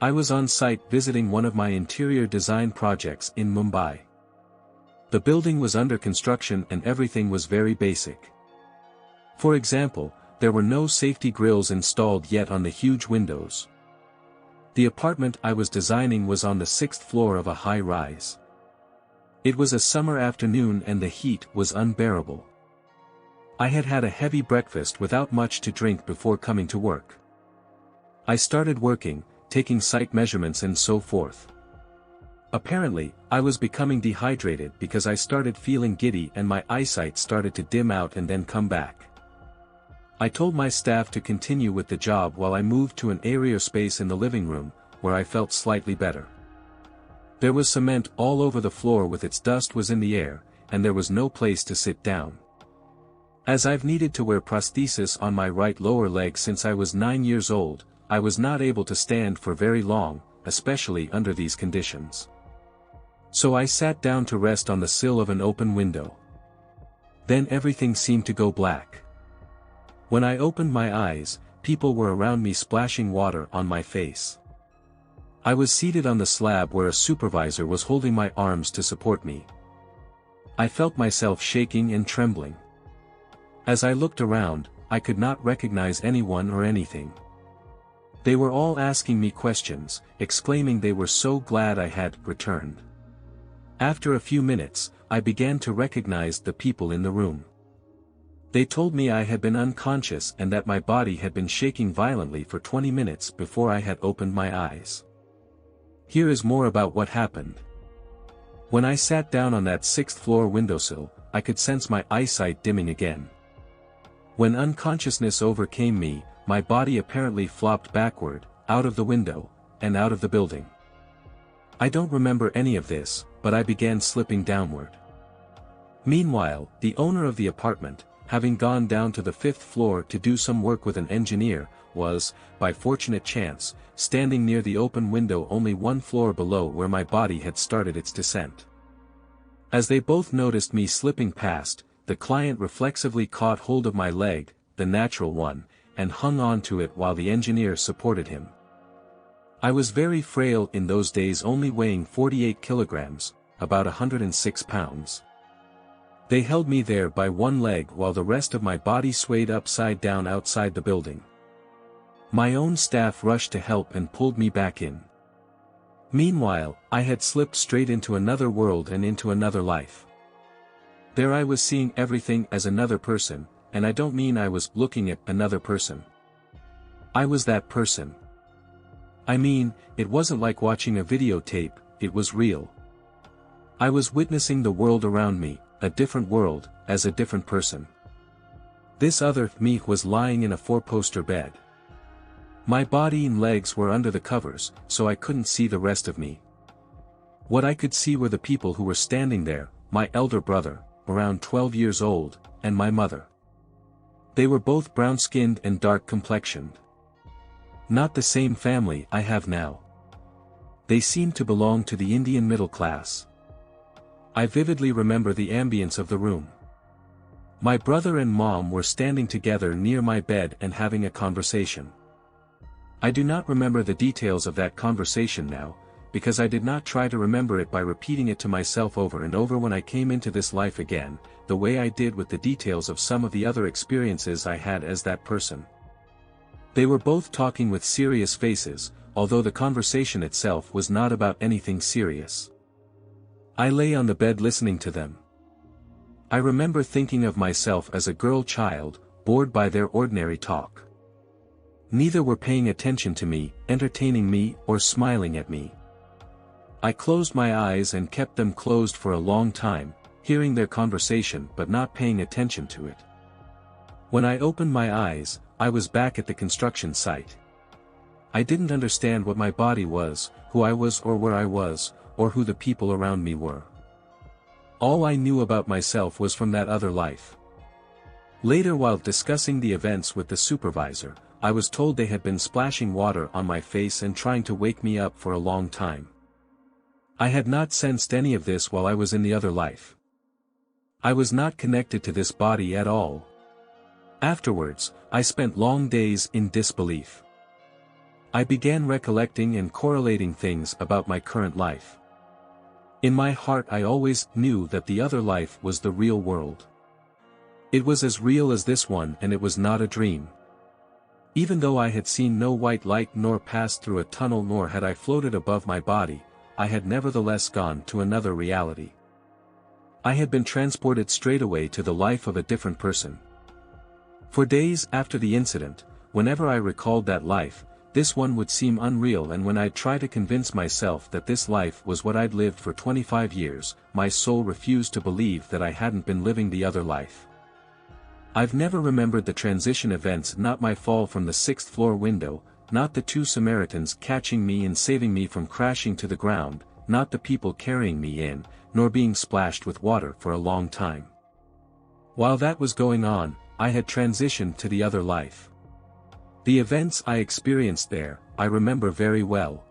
I was on site visiting one of my interior design projects in Mumbai. The building was under construction and everything was very basic. For example, there were no safety grills installed yet on the huge windows. The apartment I was designing was on the 6th floor of a high-rise. It was a summer afternoon and the heat was unbearable. I had had a heavy breakfast without much to drink before coming to work. I started working, taking site measurements and so forth. Apparently, I was becoming dehydrated because I started feeling giddy and my eyesight started to dim out and then come back. I told my staff to continue with the job while I moved to an airier space in the living room, where I felt slightly better. There was cement all over the floor with its dust was in the air, and there was no place to sit down. As I've needed to wear prosthesis on my right lower leg since I was 9 years old, I was not able to stand for very long, especially under these conditions. So I sat down to rest on the sill of an open window. Then everything seemed to go black. When I opened my eyes, people were around me splashing water on my face. I was seated on the slab where a supervisor was holding my arms to support me. I felt myself shaking and trembling. As I looked around, I could not recognize anyone or anything. They were all asking me questions, exclaiming they were so glad I had returned. After a few minutes, I began to recognize the people in the room. They told me I had been unconscious and that my body had been shaking violently for 20 minutes before I had opened my eyes. Here is more about what happened. When I sat down on that 6th floor windowsill, I could sense my eyesight dimming again. When unconsciousness overcame me, my body apparently flopped backward, out of the window, and out of the building. I don't remember any of this, but I began slipping downward. Meanwhile, the owner of the apartment, having gone down to the 5th floor to do some work with an engineer, was, by fortunate chance, standing near the open window only 1 floor below where my body had started its descent. As they both noticed me slipping past, the client reflexively caught hold of my leg, the natural one, and hung on to it while the engineer supported him. I was very frail in those days, only weighing 48 kilograms, about 106 pounds. They held me there by one leg while the rest of my body swayed upside down outside the building. My own staff rushed to help and pulled me back in. Meanwhile, I had slipped straight into another world and into another life. There I was seeing everything as another person, and I don't mean I was looking at another person. I was that person. I mean, it wasn't like watching a videotape, it was real. I was witnessing the world around me, a different world, as a different person. This other me was lying in a 4-poster bed. My body and legs were under the covers, so I couldn't see the rest of me. What I could see were the people who were standing there, my elder brother, around 12 years old, and my mother. They were both brown-skinned and dark-complexioned. Not the same family I have now. They seemed to belong to the Indian middle class. I vividly remember the ambience of the room. My brother and mom were standing together near my bed and having a conversation. I do not remember the details of that conversation now, because I did not try to remember it by repeating it to myself over and over when I came into this life again, the way I did with the details of some of the other experiences I had as that person. They were both talking with serious faces, although the conversation itself was not about anything serious. I lay on the bed listening to them. I remember thinking of myself as a girl child, bored by their ordinary talk. Neither were paying attention to me, entertaining me, or smiling at me. I closed my eyes and kept them closed for a long time, hearing their conversation but not paying attention to it. When I opened my eyes, I was back at the construction site. I didn't understand what my body was, who I was or where I was, or who the people around me were. All I knew about myself was from that other life. Later, while discussing the events with the supervisor, I was told they had been splashing water on my face and trying to wake me up for a long time. I had not sensed any of this while I was in the other life. I was not connected to this body at all. Afterwards, I spent long days in disbelief. I began recollecting and correlating things about my current life. In my heart I always knew that the other life was the real world. It was as real as this one, and it was not a dream. Even though I had seen no white light nor passed through a tunnel nor had I floated above my body, I had nevertheless gone to another reality. I had been transported straightaway to the life of a different person. For days after the incident, whenever I recalled that life, this one would seem unreal, and when I'd try to convince myself that this life was what I'd lived for 25 years, my soul refused to believe that I hadn't been living the other life. I've never remembered the transition events, not my fall from the 6th floor window, not the 2 Samaritans catching me and saving me from crashing to the ground, not the people carrying me in, nor being splashed with water for a long time. While that was going on, I had transitioned to the other life. The events I experienced there, I remember very well,